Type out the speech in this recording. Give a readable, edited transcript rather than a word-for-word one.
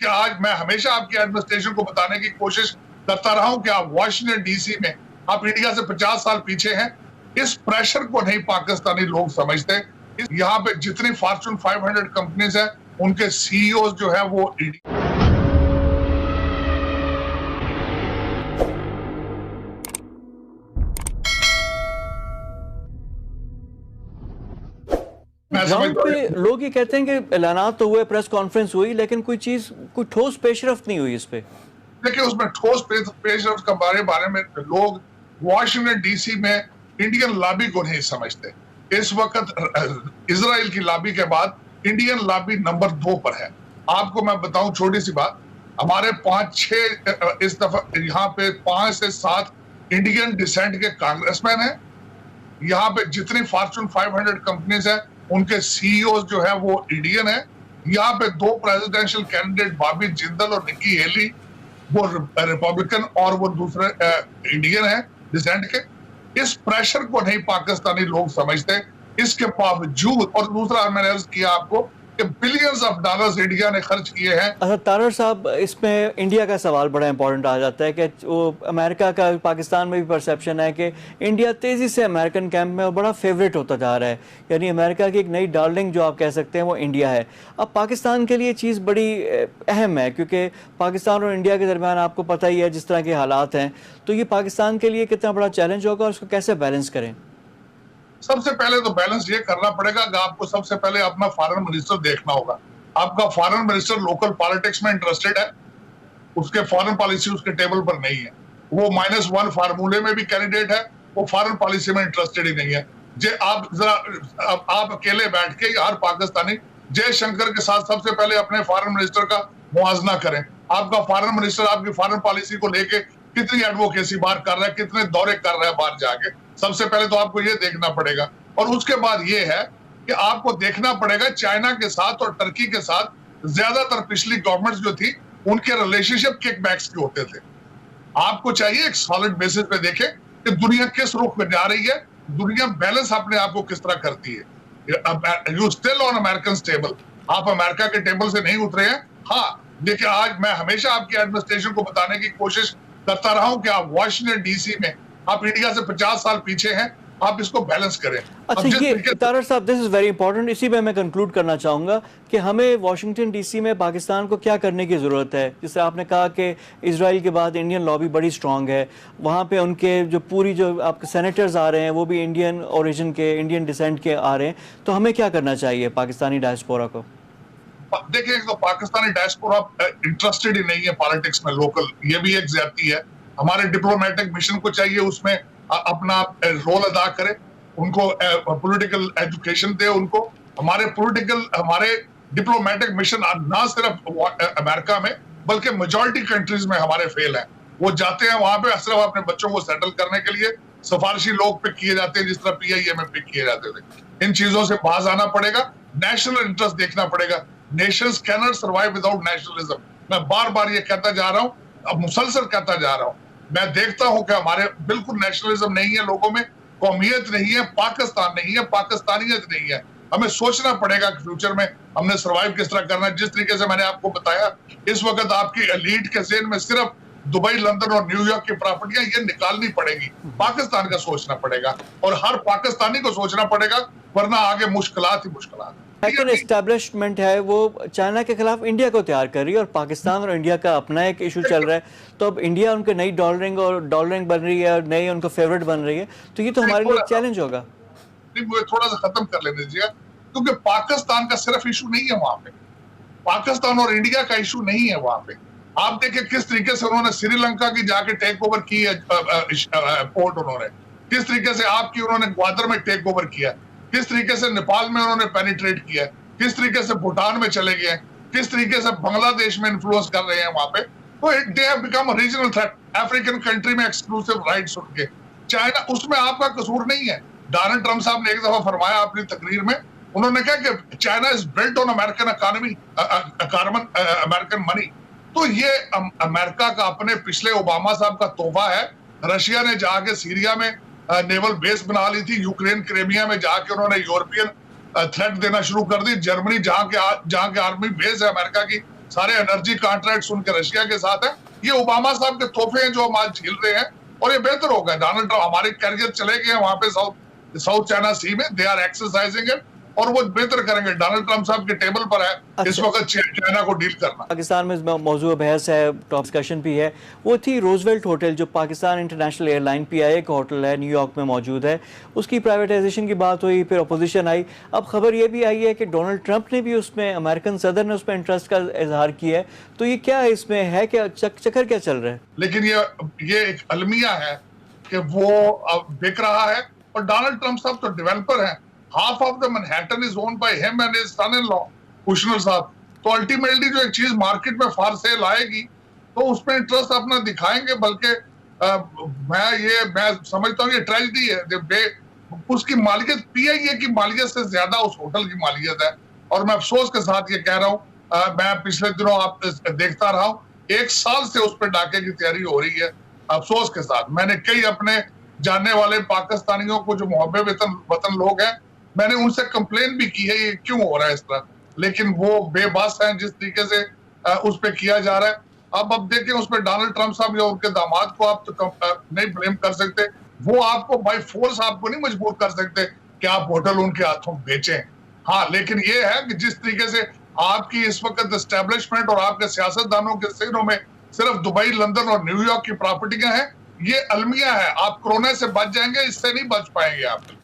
कि आज मैं हमेशा आपकी एडमिनिस्ट्रेशन को बताने की कोशिश करता रहा हूं कि आप वॉशिंगटन डीसी में आप इंडिया से 50 साल पीछे हैं। इस प्रेशर को नहीं पाकिस्तानी लोग समझते। यहाँ पे जितनी फॉर्च्यून 500 कंपनीज हैं उनके सीईओ जो है वो ग्राउंड पे लोग ये कहते हैं कि ऐलानात तो हुए, प्रेस कॉन्फ्रेंस हुई, लेकिन कोई ठोस पेशरफ्त नहीं हुई इस पे। देखिए उसमें ठोस पेशरफ्त का बारे में लोग वॉशिंगटन डीसी में इंडियन लॉबी को नहीं समझते। इस वक्त इजराइल की लॉबी के बाद इंडियन लॉबी नंबर 2 पर है। आपको मैं बताऊं छोटी सी बात, हमारे 5-6 इस दफा यहाँ पे 5 से 7 इंडियन डिसेंट के कांग्रेसमैन हैं। यहाँ पे जितनी फॉर्च्यून 500 कंपनीज हैं उनके सीईओ जो है वो इंडियन है। यहाँ पे 2 प्रेसिडेंशियल कैंडिडेट बॉबी जिंदल और निकी हेली वो रिपब्लिकन और वो दूसरे इंडियन है डिसेंट के। इस प्रेशर को नहीं पाकिस्तानी लोग समझते। इसके बावजूद, और दूसरा मैंने अर्ज किया आपको कि बिलियंस ऑफ डॉलर्स इंडिया ने खर्च किए हैं। अच्छा तारड़ साहब, इसमें इंडिया का सवाल बड़ा इंपॉर्टेंट आ जाता है कि वो अमेरिका का पाकिस्तान में भी परसेप्शन है कि इंडिया तेज़ी से अमेरिकन कैंप में और बड़ा फेवरेट होता जा रहा है, यानी अमेरिका की एक नई डार्लिंग जो आप कह सकते हैं वो इंडिया है। अब पाकिस्तान के लिए चीज़ बड़ी अहम है क्योंकि पाकिस्तान और इंडिया के दरमियान आपको पता ही है जिस तरह के हालात हैं, तो ये पाकिस्तान के लिए कितना बड़ा चैलेंज होगा और उसको कैसे बैलेंस करें? सबसे पहले तो बैलेंस ये करना पड़ेगा कि आपको सबसे पहले अपना फॉरेन मिनिस्टर देखना होगा। आपका फॉरेन मिनिस्टर लोकल पॉलिटिक्स में इंटरेस्टेड है, उसके फॉरेन पॉलिसी उसके टेबल पर नहीं है। वो -1 फार्मूले में भी कैंडिडेट है, वो फॉरेन पॉलिसी में इंटरेस्टेड ही नहीं है। जे आप जरा आप अकेले बैठ के हर पाकिस्तानी जयशंकर के साथ सबसे पहले अपने फॉरेन मिनिस्टर का मुआवजा करें। आपका फॉरेन मिनिस्टर आपकी फॉरेन पॉलिसी को लेके कितनी एडवोकेसी बाहर कर रहा है, कितने दौरे कर रहा है बाहर जाके। सबसे पहले तो आपको ये देखना पड़ेगा। और उसके बाद ये है कि आपको देखना पड़ेगा चाइना के साथ और टर्की के साथ ज्यादातर पिछली गवर्नमेंट्स जो थी उनके रिलेशनशिप किकबैक्स के होते थे। आपको चाहिए एक सॉलिड बेसिस पे देखें कि दुनिया किस रुख में जा रही है, दुनिया बैलेंस अपने आप को किस तरह करती है। You still on American table, आप अमेरिका के टेबल से नहीं उतरे हैं। हाँ देखिए, आज मैं हमेशा आपकी एडमिनिस्ट्रेशन को बताने की कोशिश करता रहा हूं कि आप वॉशिंगटन डीसी में आप इंडिया से 50 साल पीछे हैं, आप इसको बैलेंस करें। अच्छा ये तारड़ साहब, दिस इज वेरी इंपॉर्टेंट, इसी पे मैं कंक्लूड करना चाहूंगा कि हमें वॉशिंगटन डीसी में पाकिस्तान को क्या करने की ज़रूरत है। जैसे आपने कहा कि इजराइल के बाद इंडियन लॉबी बड़ी स्ट्रांग है, वहाँ पे उनके जो पूरी जो आपके सेनेटर्स आ रहे हैं वो भी इंडियन ओरिजिन के, इंडियन डिसेंट के आ रहे हैं, तो हमें क्या करना चाहिए पाकिस्तानी डायस्पोरा को? देखिए, तो पाकिस्तानी डायस्पोरा इंटरेस्टेड ही नहीं है पॉलिटिक्स में लोकल, ये भी एक ज्यादती है। हमारे डिप्लोमेटिक मिशन को चाहिए उसमें अपना रोल अदा करे, उनको पॉलिटिकल एजुकेशन दे उनको। हमारे डिप्लोमेटिक मिशन ना सिर्फ अमेरिका में बल्कि मेजॉरिटी कंट्रीज में हमारे फेल हैं। वो जाते हैं वहां पे सिर्फ अपने बच्चों को सेटल करने के लिए, सिफारशी लोग पिक किए जाते हैं जिस तरह PIA में पिक किए जाते थे। इन चीजों से बाज आना पड़ेगा, नेशनल इंटरेस्ट देखना पड़ेगा। Nations can not survive without nationalism. मैं बार बार ये कहता जा रहा हूँ, अब मुसलसल कहता जा रहा हूँ। मैं देखता हूं कि हमारे बिल्कुल नेशनलिज्म नहीं है लोगों में, कौमियत नहीं है, पाकिस्तान नहीं है, पाकिस्तानियत नहीं है। हमें सोचना पड़ेगा कि फ्यूचर में हमने सर्वाइव किस तरह करना है। जिस तरीके से मैंने आपको बताया, इस वक्त आपकी एलीट के ज़हन में सिर्फ दुबई, लंदन और न्यूयॉर्क की प्रॉपर्टियां ये निकालनी पड़ेगी। पाकिस्तान का सोचना पड़ेगा और हर पाकिस्तानी को सोचना पड़ेगा, वरना आगे मुश्किलात ही मुश्किलात। अमेरिकन एस्टेब्लिशमेंट है वो चाइना के खिलाफ इंडिया को तैयार कर रही है और पाकिस्तान और इंडिया का अपना एक इशू चल रहा है, तो अब इंडिया उनके नई डॉलरिंग बन रही है और नई उनको फेवरेट बन रही है, तो ये तो हमारे लिए चैलेंज होगा। मुझे थोड़ा सा खत्म कर लेने दीजिए, क्योंकि पाकिस्तान का सिर्फ इशू नहीं है वहां पे, पाकिस्तान और इंडिया का इशू नहीं है वहां पे। आप देखिए किस तरीके से उन्होंने श्रीलंका की जाके टेक ओवर की है पोर्ट, उन्होंने किस तरीके से आपकी उन्होंने ग्वादर में टेक ओवर किया, किस तरीके से नेपाल में उन्होंने पेनिट्रेट किया, किस तरीके से भूटान में चले गए, किस तरीके से बांग्लादेश में इन्फ्लुएंस कर रहे हैं वहां पे। तो they have become a regional threat. African country में एक्सक्लूसिव राइट्स उनके, चाइना उसमें आपका कसूर नहीं है। डोनाल्ड ट्रंप साहब ने एक दफा फरमाया अपनी तकरीर में, उन्होंने कहा कि China is built on American economy, American money. तो ये अमेरिका का अपने पिछले ओबामा साहब का तोहफा है। रशिया ने जाके सीरिया में नेवल बेस बना ली थी, यूक्रेन क्रीमिया में जाके उन्होंने यूरोपियन थ्रेट देना शुरू कर दी। जर्मनी जहां के आर्मी बेस है अमेरिका की, सारे एनर्जी कॉन्ट्रैक्ट्स उनके रशिया के साथ है। ये ओबामा साहब के तोहफे हैं जो हम आज झेल रहे हैं, और ये बेहतर होगा। डोनाल्ड ट्रंप हमारे कैरियर चले गए वहां पे साउथ चाइना सी में, दे आर एक्सरसाइजिंग इट, और वो बेहतर करेंगे। डोनाल्ड ट्रंप साहब के टेबल पर है इस वक्त चाइना को डील करना। पाकिस्तान में मौजूद बहस है, टॉप डिस्कशन भी है, वो थी रोजवेल्ट होटल जो पाकिस्तान इंटरनेशनल एयरलाइन PIA का होटल है, न्यूयॉर्क में मौजूद है, उसकी प्राइवेटाइजेशन की बात हुई, फिर अपोजिशन आई। अब खबर ये भी आई है कि डोनाल्ड ट्रंप ने भी उसमें, अमेरिकन सदर ने उसमें इंटरेस्ट का इजहार किया है। तो ये क्या है, इसमें है क्या, चक्कर क्या चल रहा है? लेकिन ये एक अलमिया है कि वो बिक रहा है, और डोनाल्ड ट्रंप साहब तो डेवलपर हैं। Half of the Manhattan is owned by him and his son in law Kushner साहब। तो अल्टीमेटली जो एक चीज मार्केट में फॉर सेल आएगी तो उसमें इंटरेस्ट अपना दिखाएंगे। बल्कि मैं समझता हूँ ये ट्रेजेडी है। उसकी मालियत PIA की मालियत से ज्यादा उस होटल की मालियत है। और मैं अफसोस के साथ ये कह रहा हूँ, मैं पिछले दिनों आप देखता रहा हूँ, 1 साल से उस पर डाके की तैयारी हो रही है। अफसोस के साथ मैंने कई अपने जानने वाले पाकिस्तानियों को जो मुहब्बे वतन लोग हैं, मैंने उनसे कंप्लेन भी की है ये क्यों हो रहा है इस तरह, लेकिन वो बेबस हैं जिस तरीके से उस पे किया जा रहा है। अब देखें उस पर डोनाल्ड ट्रंप साहब या उनके दामाद को आप तो नहीं ब्लेम कर सकते। वो आपको बाय फोर्स आपको नहीं मजबूर कर सकते कि आप होटल उनके हाथों बेचें। हाँ, लेकिन ये है कि जिस तरीके से आपकी इस वक्त एस्टेब्लिशमेंट और आपके सियासतदानों के सिरों में सिर्फ दुबई, लंदन और न्यूयॉर्क की प्रॉपर्टियां हैं, ये अलमिया है। आप कोरोना से बच जाएंगे, इससे नहीं बच पाएंगे आप।